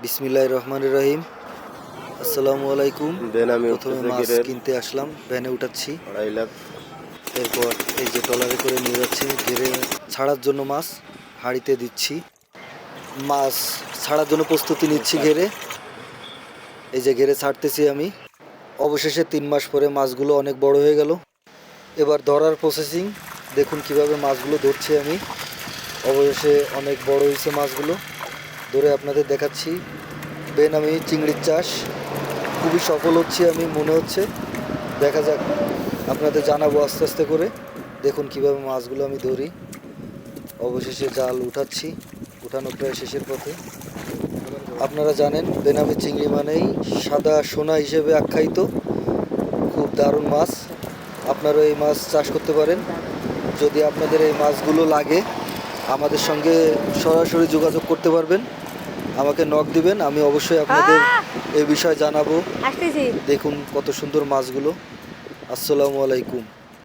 বিসমিল্লাহির রহমানির রহিম। আসসালামু আলাইকুম। বেনামি প্রথমে মাছ কিনতে আসলাম, ভ্যানে উঠাচ্ছি। 2.5 লাখ। এরপর এই যে ট্রলারে করে নিয়ে যাচ্ছি, ঘেরে ছাড়ার জন্য মাছ হাঁড়িতে দিচ্ছি। মাছ ছাড়ার জন্য প্রস্তুতি নিচ্ছি ঘেরে। এই যে ঘেরে ছাড়তেছি আমি। অবশেষে 3 মাস পরে মাছগুলো অনেক বড় হয়ে গেল। এবার ধরার প্রসেসিং দেখুন কিভাবে মাছগুলো ধরছি আমি। অবশেষে অনেক বড় হয়েছে মাছগুলো, ধরে আপনাদের দেখাচ্ছি। বেনামি চিংড়ির চাষ খুবই সফল হচ্ছে আমি মনে হচ্ছে। দেখা যাক, আপনাদের জানাবো আস্তে আস্তে করে। দেখুন কিভাবে মাছগুলো আমি ধরি। অবশেষে জাল উঠাচ্ছি, উঠানো প্রায় শেষের পথে। আপনারা জানেন বেনামি চিংড়ি মানেই সাদা সোনা হিসেবে আখ্যায়িত, খুব দারুণ মাছ। আপনারাও এই মাছ চাষ করতে পারেন। যদি আপনাদের এই মাছগুলো লাগে আমাদের সঙ্গে সরাসরি যোগাযোগ করতে পারবেন, আমাকে নক দিবেন, আমি অবশ্যই আপনাদের এই বিষয়ে জানাবো। দেখুন কত সুন্দর মাছগুলো। আসসালামু আলাইকুম।